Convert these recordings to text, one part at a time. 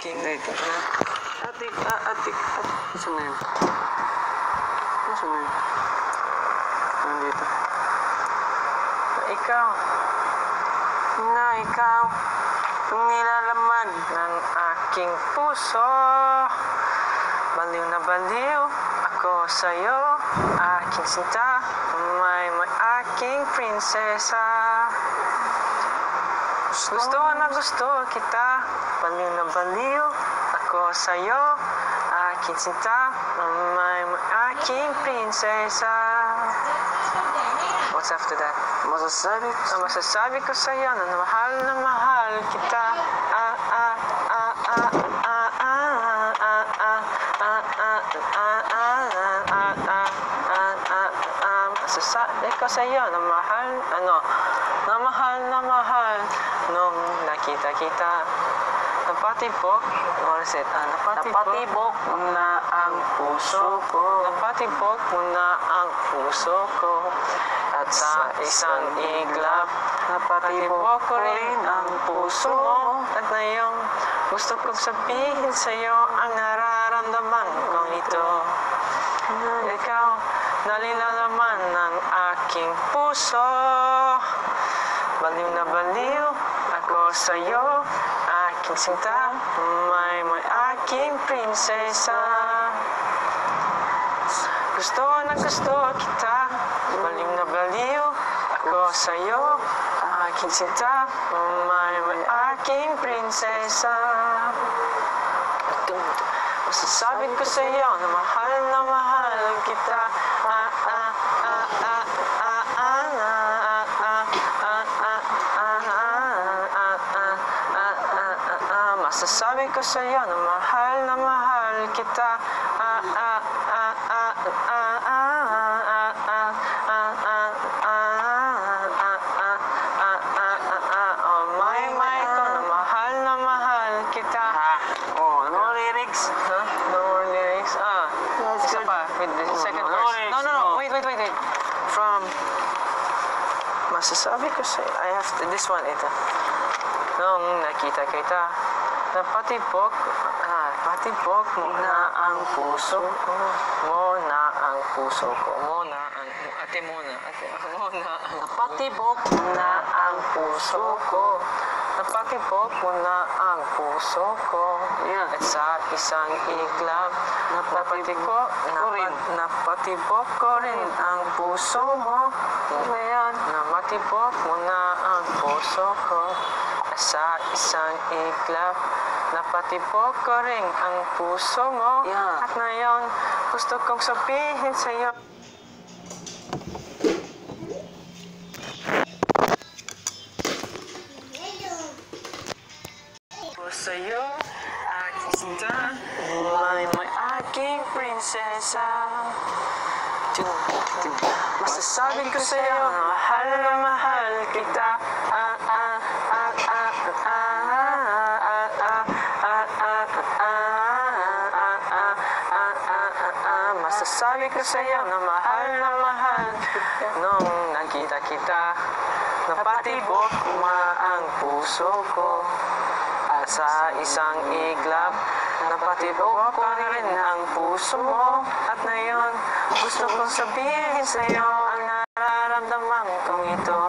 aking... Dito. Atik. Nasaan na yun? Nandito. Na ikaw, ang nilalaman ng aking puso. Baliw na baliw ako sa'yo, aking sinta, may aking prinsesa. Gusto na gusto kita, baliw na baliw ako sa'yo, aking sinta, may aking prinsesa. What's after that? Masasabi ko sa'yo na mahal kita. Masasabi ko sa'yo na mahal nung nakita kita. Napatibok, what is it? Napatibok mo na ang puso ko. Napatibok mo na ang puso ko. At sa isang iglap, napatibok ko rin ang puso mo. At ngayong gusto kong sabihin sa'yo ang nararamdaman kong ito. Ikaw, nalilalaman ng aking puso. Baliw na baliw ako sa'yo, aking sinta, may aking prinsesa. Gusto na gusto kita, baliw na baliw ako sa'yo, aking sinta, may aking prinsesa. Masasabi ko sa'yo na mahal kita. Masasabi ko sa'yo na mahal kita. May ko na mahal kita. Oh, no lyrics? Huh? No more lyrics? Isa pa, with the second verse. No, wait. From masasabi ko sa'yo, I have to, this one, ito. Nung nakita kita, napatibok mo na ang puso ko. Napatibok mo na ang puso ko. Napatibok mo na ang puso ko. At sa isang iglap, napatibok ko rin ang puso mo. Napatibok mo na ang puso ko. At sa isang iglap, napatibok ko rin ang puso mo. At ngayon, gusto kong sabihin sa'yo. Sa'yo, aking sinta, may aking prinsesa. Masasabi ko sa'yo na mahal kita. Masasabi ko sa'yo na mahal nung nakita kita. Napatibok mo ang puso ko. At sa isang iglap, napatibok ko rin ang puso mo. At ngayon, gusto kong sabihin sa'yo ang nararamdaman kong ito.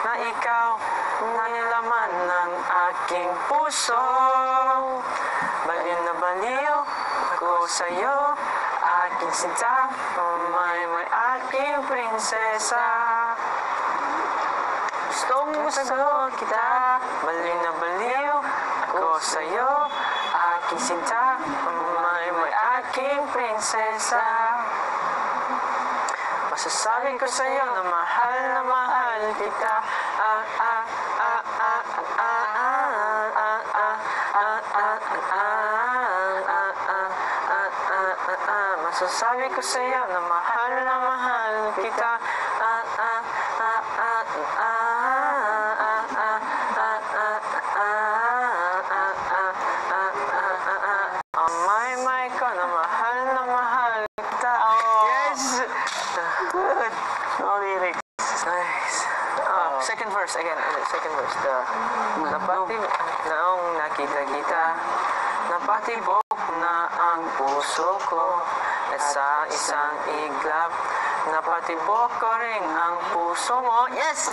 Na ikaw, nalilaman ng aking puso. Baliw na baliw ako sa'yo, aking sinta, may aking prinsesa. Gusto kita, baliw na baliw ako sa'yo, aking sinta, may aking prinsesa. Masasabi ko sa'yo na mahal kita. Masasabi ko sa'yo na mahal kita. May ko na mahal kita. Yes! Good! No lyrics. Nice. Second verse again. Second verse. Naong nakita kita. Napatibok na ang puso ko at sa isang iglap napatibok ko rin ang puso mo. Yes!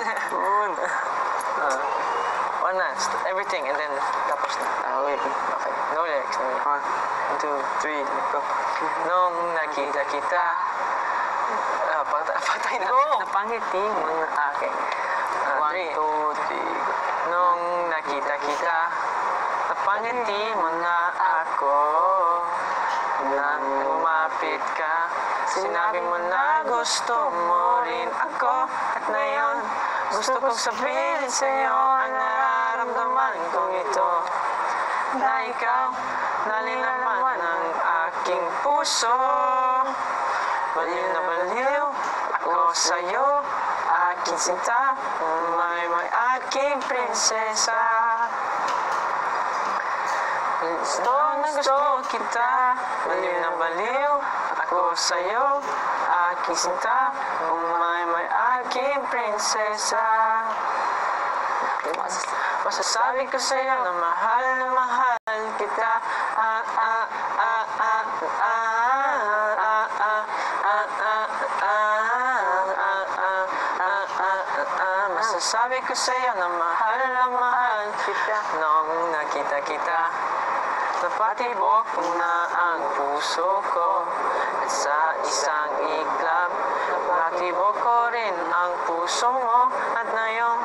One last, everything, and then tapos na. Wait. Okay, no lyrics, no lyrics. 1, 2, 3, go. Nung nakita kita, patay na. Napangiti mo na akin. 1, 2, 3. Nung nakita kita, napangiti mo na ako. Nang lumapit ka, sinabi mo na gusto mo rin ako. At ngayon, gusto kong sabihin sa'yo ang nararamdaman kong ito. Na ikaw, nalalaman ng aking puso. Baliw na baliw ako sa'yo, aking sinta, may aking prinsesa. Gusto kita, baliw na baliw ako sa'yo, aking sinta, may aking prinsesa. Masasabi ko sa'yo na mahal kita. Masasabi ko sa'yo na mahal kita. Nung nakita kita, napatibok na ang puso ko. At sa isang iglap, napatibok ko rin ang puso mo. At ngayon,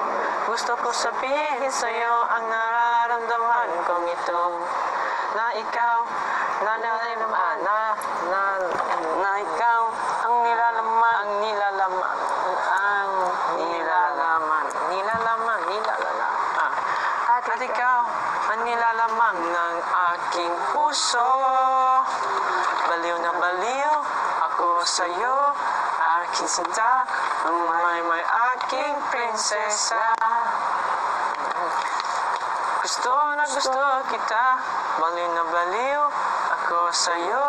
gusto ko sabihin sa'yo ang nararamdaman kong ito. Na ikaw, na ikaw, ang At ikaw, ang nilalaman ng aking puso. Baliw na baliw ako sa'yo, aking sinta, may aking prinsesa. Gusto kita, baliw na baliw ako sa'yo,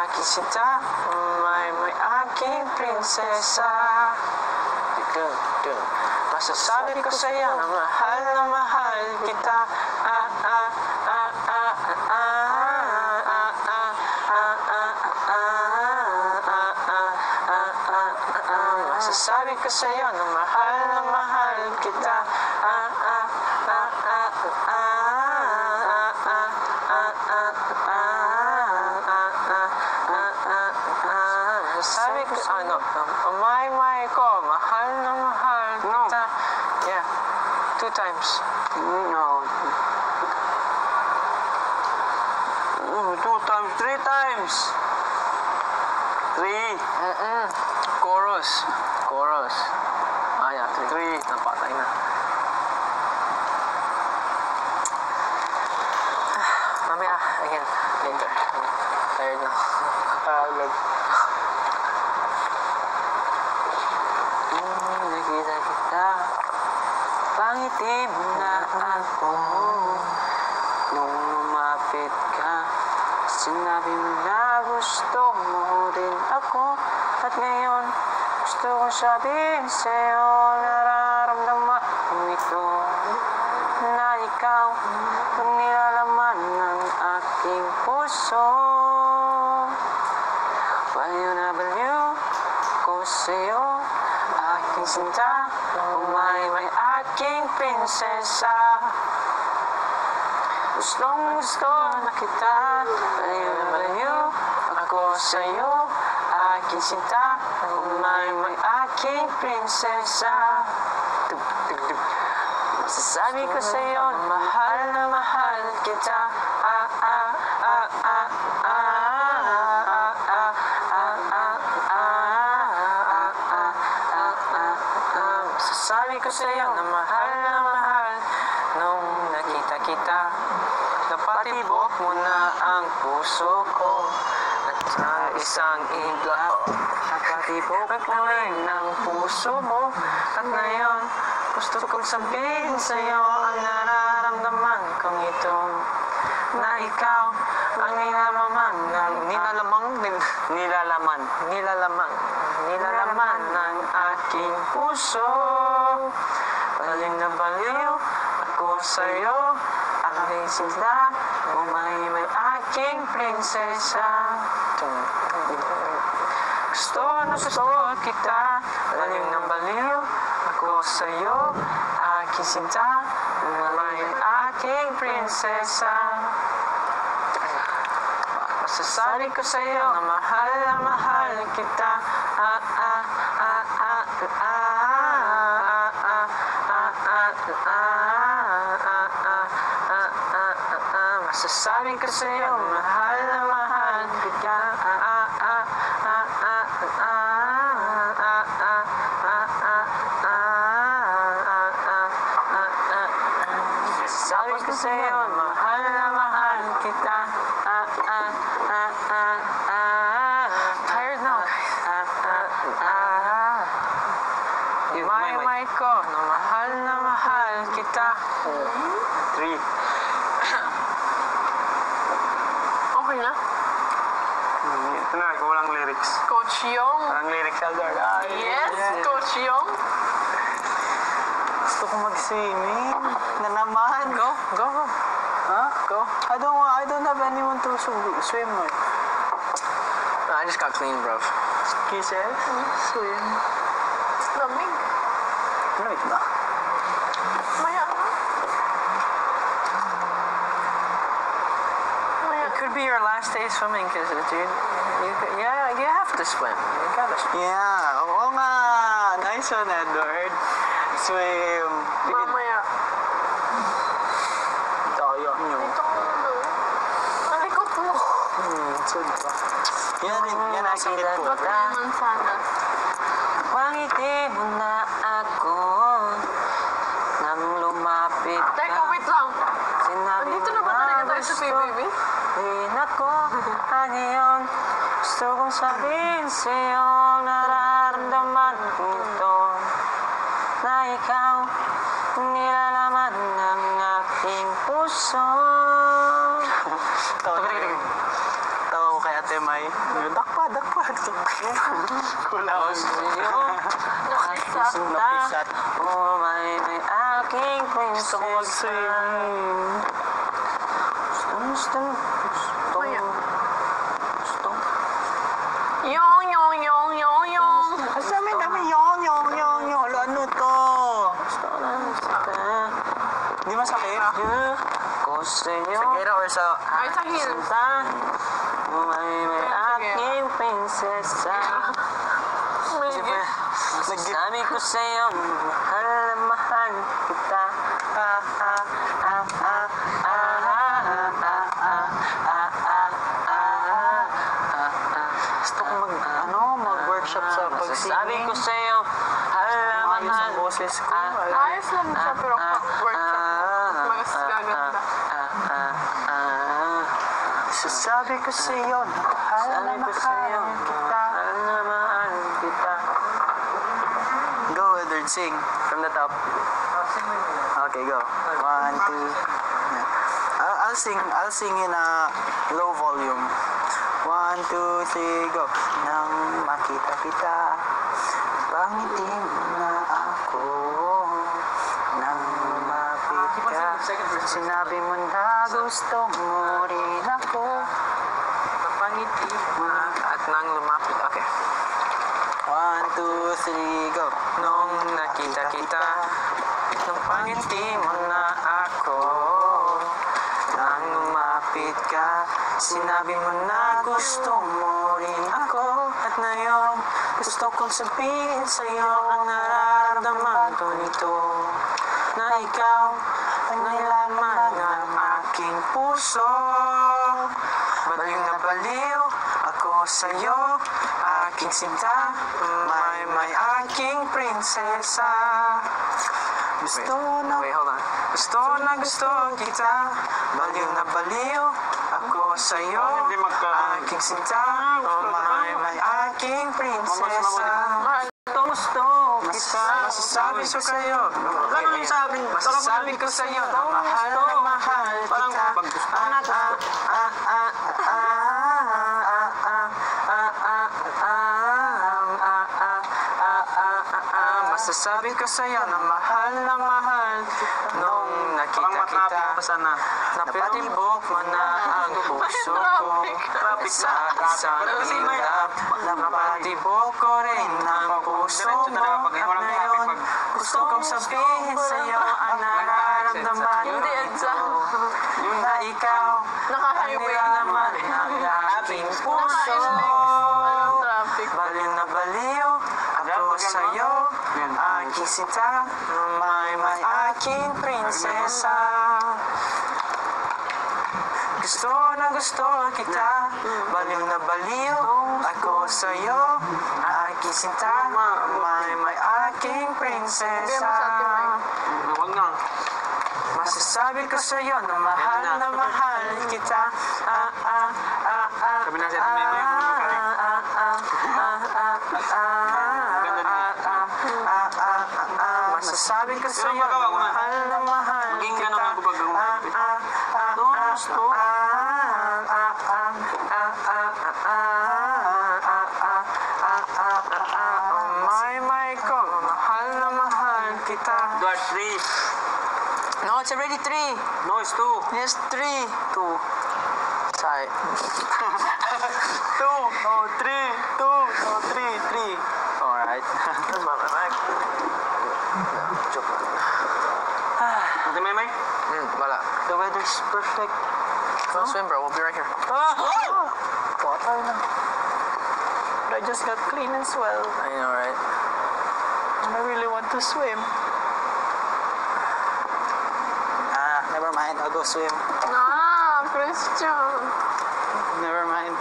aking sinta, may aking prinsesa. Masasabi ko sa'yo na mahal kita. Masasabi ko sa'yo na mahal kita. Masasabi ko may ko, mahal kita. Yeah, 2 times. No. 2 times, 3 times. 3. Chorus. Yeah, 3. Napatay na. Mamaya, again, later. Tired na. Nakita kita, pangiti mo na ako. Nung lumapit ka, sinabi mo na gusto mo rin ako. At ngayon, gusto kong sabihin sa'yo, nararamdaman mo ito. Na ikaw, ang nilalaman ng aking puso. Baliw na baliw ko sa'yo, aking sinta, may aking prinsesa. Gusto na kita, baliw na baliw ako sa'yo, aking sinta, may aking prinsesa. Masasabi ko sa'yo na mahal kita. Masasabi ko sa'yo na mahal. Nung nakita kita, napatibok mo na ang puso ko. At sa isang iglap, napatibok na rin ang puso mo. At ngayon, gusto kong sabihin sa'yo ang nararamdaman kong ito. Na ikaw, ang nilalaman ng aking puso. Baliw na baliw ako sa'yo, aking sinta, May aking prinsesa. Gusto na gusto kita, baliw na baliw ako sa'yo, aking sinta, may aking prinsesa. Masasabi ko sa'yo na mahal kita. Masasabi ko sa'yo mahal kita. Masasabi ko sa'yo mahal kita. Tired now. May ko na mahal kita. 3. Okay na? Ito na, walang lyrics. Coach Yong. Walang lyrics, Aldar. Yes, Coach Yong. Gusto ko mag-swimming. Na naman. Go. Ha? Go. I don't have anyone to swim with. I just got clean, bro. Kisses? Swim. Lamig. Lamig ba? Maya na. It could be your last day swimming, cause dude, you have to swim. You gotta swim. Yeah. Oo nga. Nice one, Edward. Swim. Mamaya. Tayo nyo. Dito ko na. Ang likot mo. Sud pa. Yan ang sakit ko. Ba't naman sana? Pangiti mo na ako nang lumapit ka. Teka, wait lang. Sinabi Andito mo na ba talaga tayo sa gusto PBB? rin ako. Ano yun? Gusto kong sabihin sa'yo nararamdaman ito na ikaw nilalaman ng aking puso. Tawa ko kay Ate May. Dakpa. Kulang. Napisat. Oh, may aking Gusto ko prinsesa. mag-swim. Gusto. Maya. Gusto. Yong, yong, yong, yong, yong. Kasi dami yong. Halo, ano to? Gusto na kita. Hindi masakit? Ko sa'yo. Sa gera or sa... Ay, sa heel. Sinta. May aking prinsesa. Sabi ko sa'yo, mahal kita. Gusto ko mag-workship sa Sabi pag-singing. ko sa'yo, Ayos mahal ang boses ko. Ayos lang siya, pero workshop. Mas gaganda. Sasabi ko sa'yo, Sabi ko sa'yo, kita. mahal kita. Go, Edward, sing. From the top. Okay, go. 1, 2. I'll sing in a low volume. 1, 2, 3, go. Nang makita kita, pangiti mo na ako. Nang lumapit ka, sinabi mo na gusto mo rin ako. Napangiti mo at nang lumapit. Okay. 1, 2, 3, go. Nung nakita kita, nung pangiti mo na ako. Nang lumapit ka, sinabi mo na gusto mo rin ako. At ngayon, gusto kong sabihin sa'yo ang nararamdaman ko nito. Na ikaw ang nilaman ng aking puso. Baliw na baliw ako sa'yo, aking sinta. May aking prinsesa. Gusto na... Wait, hold on. Gusto na gusto kita. Baliw na baliw ako sa'yo, aking sinta. May aking prinsesa. Gusto kita. Masasabi ko sa'yo. Masasabi ko sa'yo na mahal kita. Masasabi ko sa'yo na mahal nung nakita kita. Napatibok mo na ang puso ko sa isang ilap. Napatibok ko rin ang puso mo. At ngayon, gusto kong sabihin sa'yo ang nararamdaman ko. Na ikaw ang nilalaman ng aking puso. Baliw na baliw ako sa'yo, aking sinta, may aking prinsesa. Gusto na gusto kita, baliw na baliw ako sa'yo, aking sinta, may aking prinsesa. Huwag nga. Masasabi ko sa'yo na mahal kita. Sabi na sa'yo, may Masasabi ko sa'yo na mahal maging kita. ganun ako pag may ko, mahal kita. Edward, 3. No, it's already 3. No, it's 2. Yes, 3. 2. Sorry. 2. No, 3. 3. Alright. Joke lang. Ate Maymay? Wala. The weather's perfect. Go swim, bro. We'll be right here. Water na. But I just got clean and swell. I know, right? And I really want to swim. Never mind. I'll go swim. Christian. Never mind.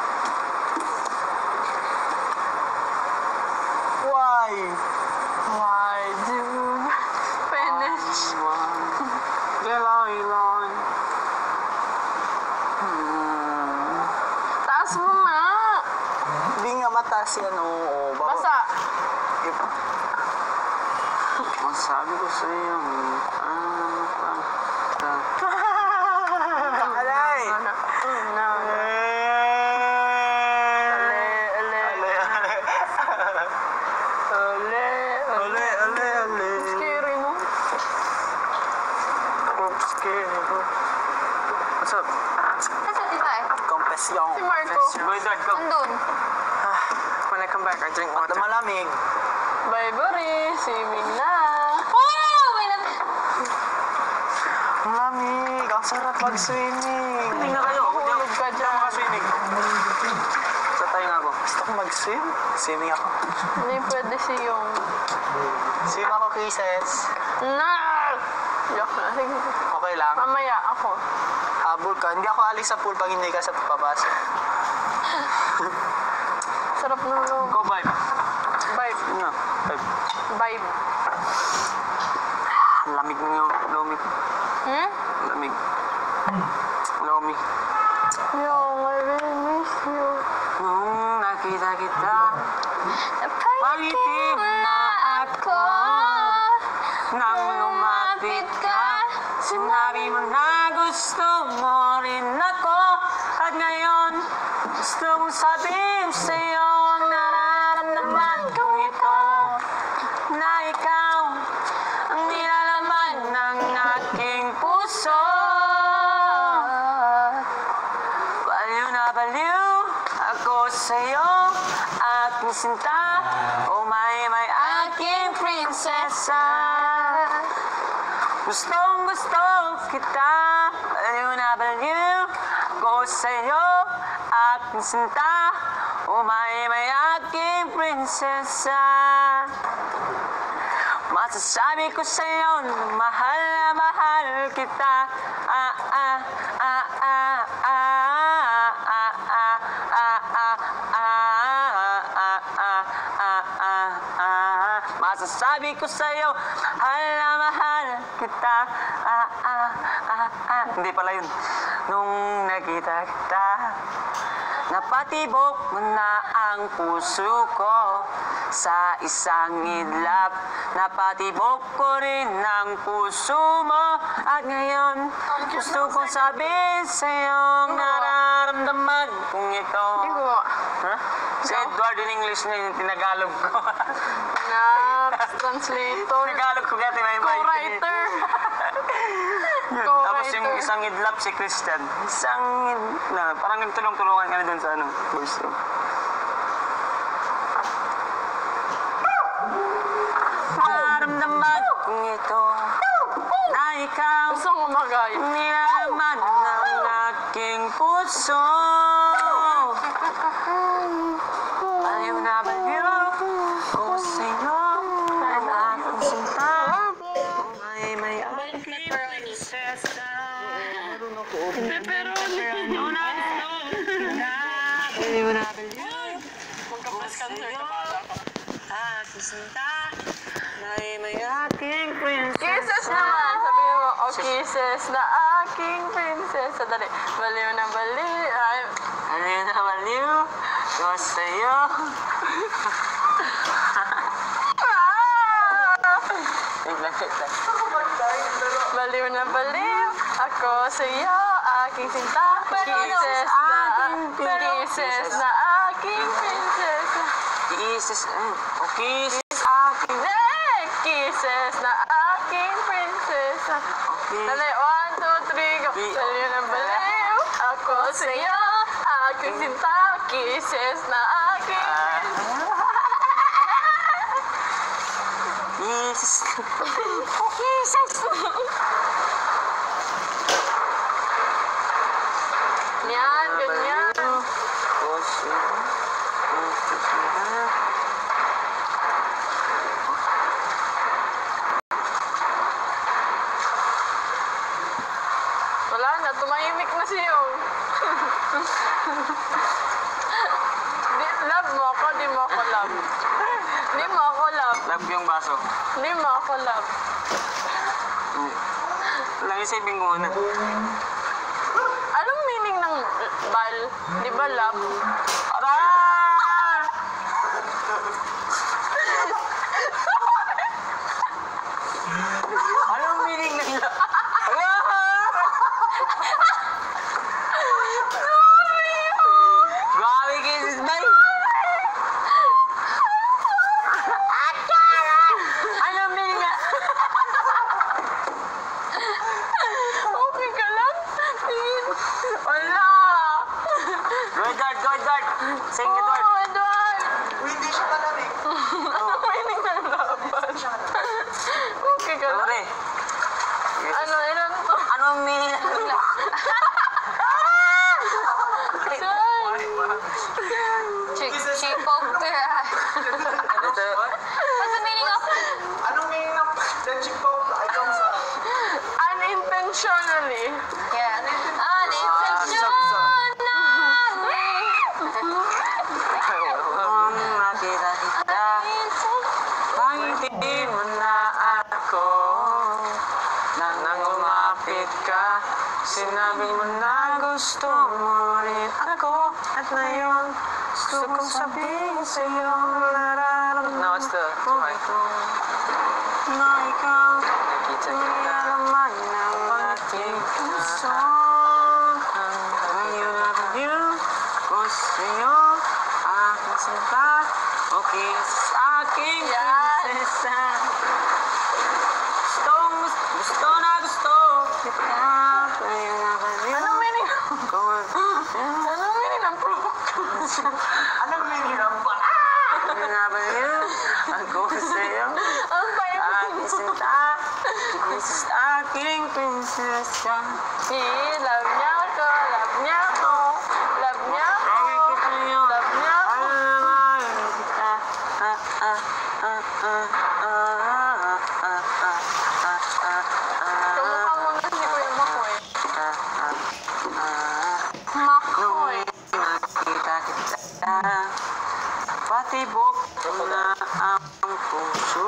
Why? Why do finish? Galaw-ilaw. Taas mo nga. Hindi nga mataas yan. Basa. Masabi ko sa'yo, Alay! Scary, no? Scary, bro. What's up? Nasaan si Tay? Confession. Si Marco. Go, Edward, go. Nandun. When I come back, I drink At water. malamig. Bye, Boris. Swimming na. Oh! May na... Malamig. Ang sarap mag-swimming. Hindi na kayo. Hulog ka dyan. Swimming. Sa tayo nga ako. Gusto ko mag-swim. Swimming ako. Hindi pwede si yung... Swim ako, Kisses. Na! Joke na. Sige. Okay lang. Mamaya ako. Habol ka. Hindi ako alis sa pool pag hindi ka sa papasok. Sarap ng loob. Go, vibe. Vibe. Ano? Vibe. Vibe. Lamig na yung lomi. Hmm? Lamig. Lomi. Yo, I really miss you. Nung nakita kita, Napangiti mo na ako. nang lumapit ka, sinabi mo na gusto mo rin ako. At ngayon, gusto mong sabihin sa'yo ang nararamdaman kong ito. Na ikaw ang nilalaman ng aking puso. Baliw na baliw ako sa'yo, aking sinta. Oh may aking prinsesa. Gustong gusto kita, baliw na baliw ako sa'yo, aking sinta. Oh may aking prinsesa. Masasabi ko sa'yo na mahal kita. Masasabi ko sa'yo, mahal kita. Hindi pala yun. Nung nakita kita, napatibok mo na ang puso ko sa isang idlap. Napatibok ko rin ang puso mo. At ngayon, gusto kong sabihin sa'yo ang nararamdaman kong ito. Hindi ko. Ha? Si Edward in English na yung tinagalog ko. Translator. Tagalog ko kaya tinay-bay. Co-writer. Tapos yung isang idlap si Christian. Parang nagtulong-tulungan kami dun sa voice room. Maramdaman kong ito na ikaw Gusto ko magayon. nilalaman ng aking puso. Baliw na baliw ko sa'yo ang aking sinta. May aking prinsesa. Pepperoni. Baliw na baliw Magka-breast cancer ka pa. aking sinta. May aking prinsesa. Kisses naman. Sabihin mo, oh kisses na aking prinsesa. Dali. Baliw na baliw. Ay, Baliw na baliw ko sa'yo. Wait lang. baliw na baliw. Ako sa iyo, aking sinta. Kisses na aking prinsesa. Kisses, kisses aking. Kisses na aking prinsesa. Okay. Dali, 1, 2, 3, go. Baliw na baliw. Ako sa iyo, aking sinta. Kisses na aking Kisses. Kisses. Yan, ganyan. Ko sa'yo. Wala na, tumahimik na siya. Love mo ako, di mo ako love. Di mo ako love. Love yung baso. Di mo ako love. Lang yung saving ko na. Anong meaning ng bal? Di ba love? Anong meaning ng love? Grabe kisses, bay! Anong meaning na? Okay ka lang? Wala. Go, Edward! Sing, Edward! Oh, Edward. Hindi siya malamig. Anong meaning ng love? Okay ka lang? Pare, Ano, ilan to? anong meaning ng love? Cheek poker. Ito, What's the meaning of Anong meaning ng the chick poke? I don't know. unintentionally? Yeah. Kung nakita kita, pangiti mo na ako. Nang umapit ka, sinabi mo na gusto mo rin ako. At ngayon, gusto kong sabihin sa'yo nararamdaman. Now it's the right. Na ikaw, Nakita kita. nalaman ng aking puso. Ngayon na baliw ko sa'yo, aking sinta, o kisses aking prinsesa. Gusto na gusto kita, ngayon na baliw Anong meaning? ko. Anong meaning ng provoke? Anong meaning ng Ngayon na baliw ako sa'yo, Ang tayo mo. aking sinta, o kisses aking prinsesa. Love niya ako, love niya ako, love niya ako, love niya ako. Kamukha mo na si Kuya Makoy. Makoy. Patibok na ang puso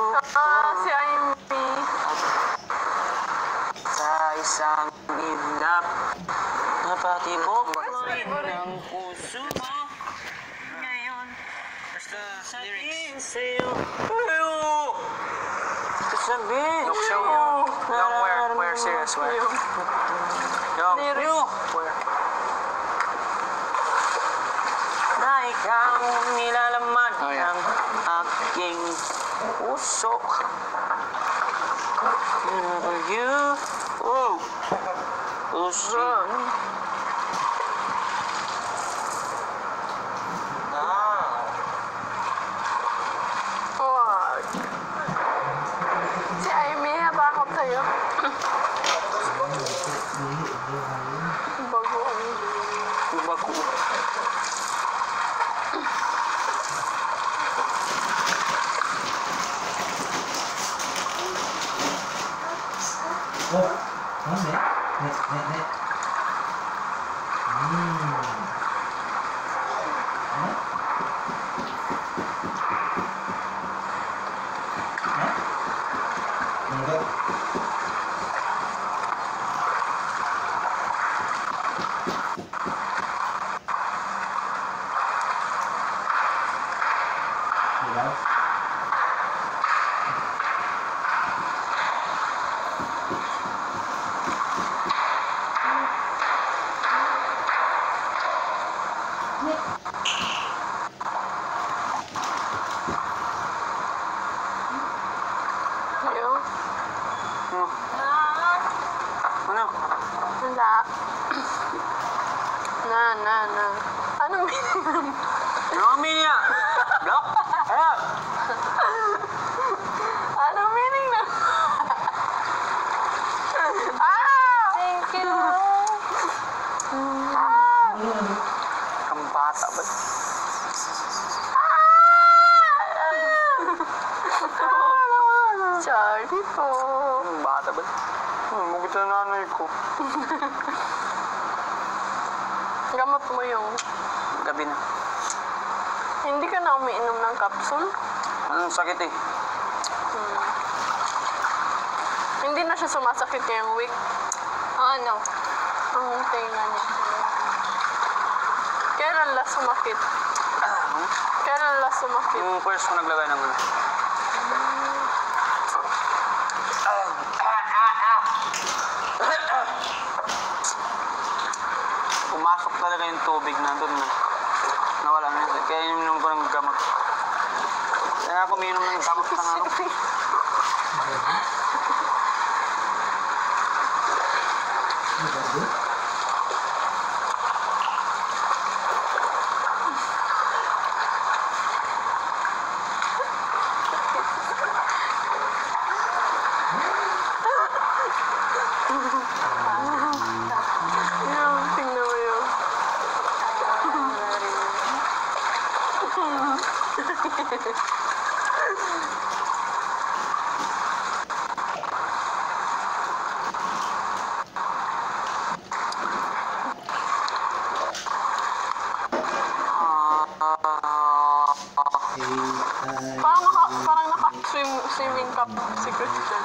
Si Amy. sa isang idlap. Napatibok ng puso mo. Ngayon, sabihin sa'yo. Sabihin Look, show sa'yo. Young, where? Serious, where? Young, where? Na ikaw nilalaman Oh, yeah. ng aking puso. Whenever you, Sushi. Wag. Si Aimee, natakot sa'yo. Bagoong. Bago. Oh, ano net? Net. Ano? Enggak. Enggak. Hello? Ano? Wala. Na. Anong meaning nun? Ano niya? Block? Ano? Anong meaning nun? Thank you. Ang bata ba? Sorry po. Ang bata ba? Mugit na nanay ko. Gamot mo yung... Gabi na. Hindi ka na umiinom ng capsule? Anong sakit eh? Hindi na siya sumasakit ngayong week. Ano? Ang tinga niya. Kailan last sumakit? Kailan last sumakit? Yung first ko naglagay ng ano. Pumasok talaga yung tubig na doon na. Nawala na yun. Kaya ininom ko ng gamot. Kaya ako uminom ng gamot sa ano. Yung, tingnan mo yun. Parang naka-swimming cup si Christian.